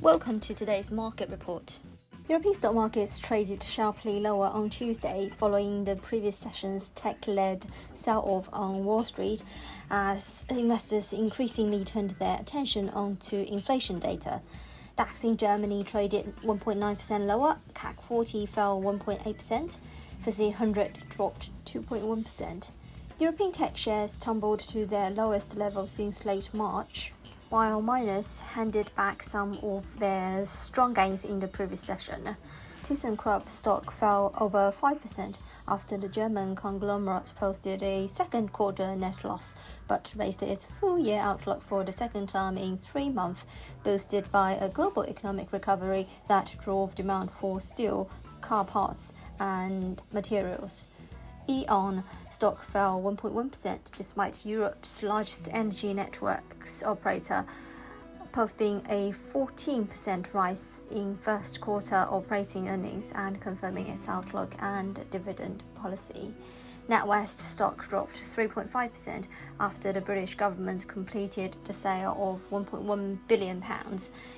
Welcome to today's market report. European stock markets traded sharply lower on Tuesday following the previous session's tech-led sell-off on Wall Street as investors increasingly turned their attention onto inflation data. DAX in Germany traded 1.9% lower, CAC 40 fell 1.8%, FTSE 100 dropped 2.1%. European tech shares tumbled to their lowest level since late March, while miners handed back some of their strong gains in the previous session. Thyssenkrupp stock fell over 5% after the German conglomerate posted a second quarter net loss, but raised its full-year outlook for the second time in 3 months, boosted by a global economic recovery that drove demand for steel, car parts, and materials. E.ON stock fell 1.1% despite Europe's largest energy networks operator posting a 14% rise in first quarter operating earnings and confirming its outlook and dividend policy. NatWest stock dropped 3.5% after the British government completed the sale of £1.1 billion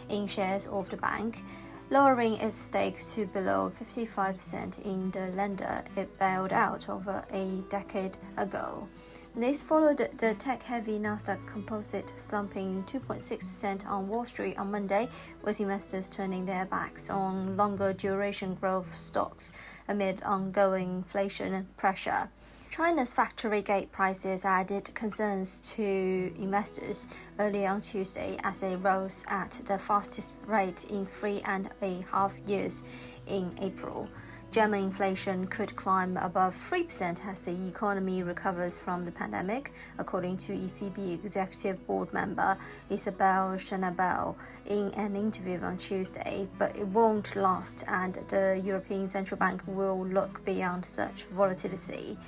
in shares of the bank, lowering its stake to below 55% in the lender it bailed out over a decade ago. This followed the tech-heavy Nasdaq Composite slumping 2.6% on Wall Street on Monday, with investors turning their backs on longer-duration growth stocks amid ongoing inflation pressure. China's factory gate prices added concerns to investors early on Tuesday as they rose at the fastest rate in 3.5 years in April. German inflation could climb above 3% as the economy recovers from the pandemic, according to ECB Executive Board member Isabel Schnabel in an interview on Tuesday, but it won't last and the European Central Bank will look beyond such volatility.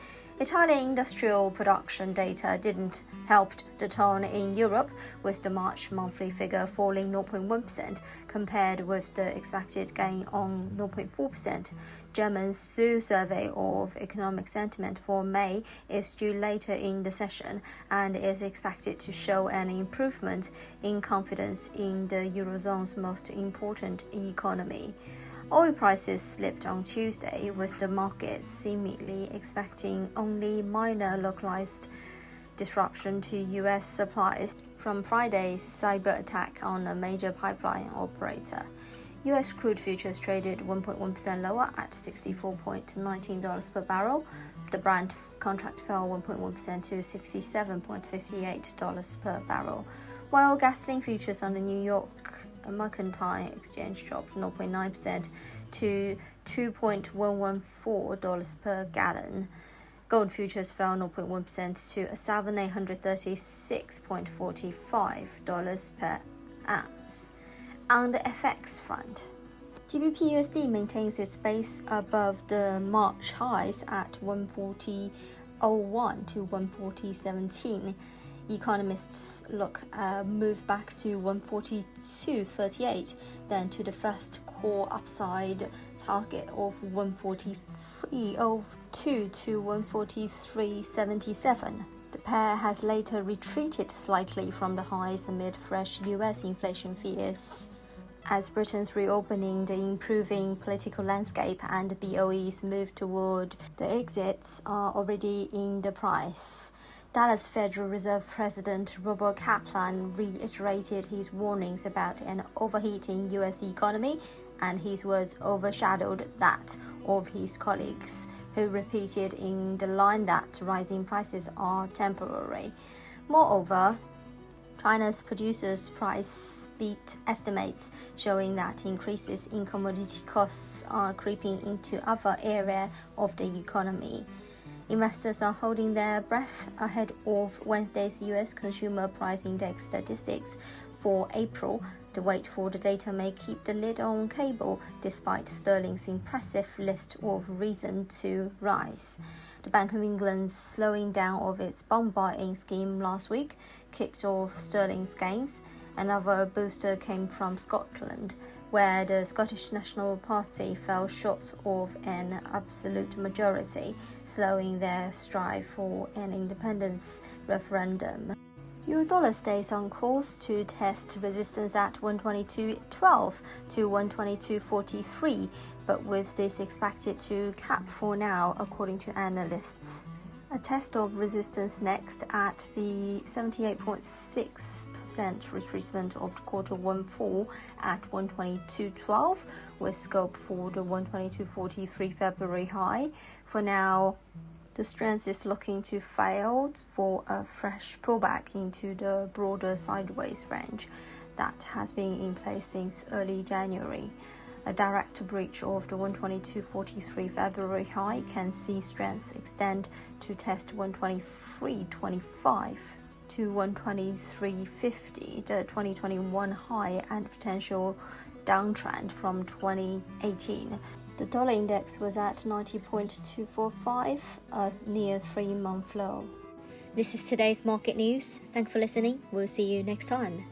Italian industrial production data didn't help the tone in Europe, with the March monthly figure falling 0.1% compared with the expected gain on 0.4%. Germany's SU survey of economic sentiment for May is due later in the session and is expected to show an improvement in confidence in the Eurozone's most important economy. Oil prices slipped on Tuesday, with the market seemingly expecting only minor localized disruption to U.S. supplies from Friday's cyber attack on a major pipeline operator. U.S. crude futures traded 1.1% lower at $64.19 per barrel. The Brent contract fell 1.1% to $67.58 per barrel, while gasoline futures on the New York Mercantile Exchange dropped 0.9% to $2.114 per gallon. Gold futures fell 0.1% to $1,836.45 per ounce. On the FX front, GBP USD maintains its base above the March highs at 140.01 to 140.17. Economists look move back to 142.38, then to the first core upside target of 143.02 to 143.77. The pair has later retreated slightly from the highs amid fresh US inflation fears, as Britain's reopening, the improving political landscape, and BOE's move toward the exits are already in the price. Dallas Federal Reserve President Robert Kaplan reiterated his warnings about an overheating U.S. economy, and his words overshadowed that of his colleagues, who repeated in the line that rising prices are temporary. Moreover, China's producers' price beat estimates, showing that increases in commodity costs are creeping into other areas of the economy. Investors are holding their breath ahead of Wednesday's U.S. Consumer Price Index statistics for April. The wait for the data may keep the lid on cable, despite sterling's impressive list of reasons to rise. The Bank of England's slowing down of its bond buying scheme last week kicked off sterling's gains. Another booster came from Scotland, where the Scottish National Party fell short of an absolute majority, slowing their strive for an independence referendum. Euro-dollar stays on course to test resistance at 122.12 to 122.43, but with this expected to cap for now, according to analysts. A test of resistance next at the 78.6% retracement of quarter 1/4 at 122.12, with scope for the 122.43 February high. For now, the strength is looking to fail for a fresh pullback into the broader sideways range that has been in place since early January. A direct breach of the 122.43 February high can see strength extend to test 123.25 to 123.50, the 2021 high, and potential downtrend from 2018. The dollar index was at 90.245, a near 3-month low. This is today's market news. Thanks for listening. We'll see you next time.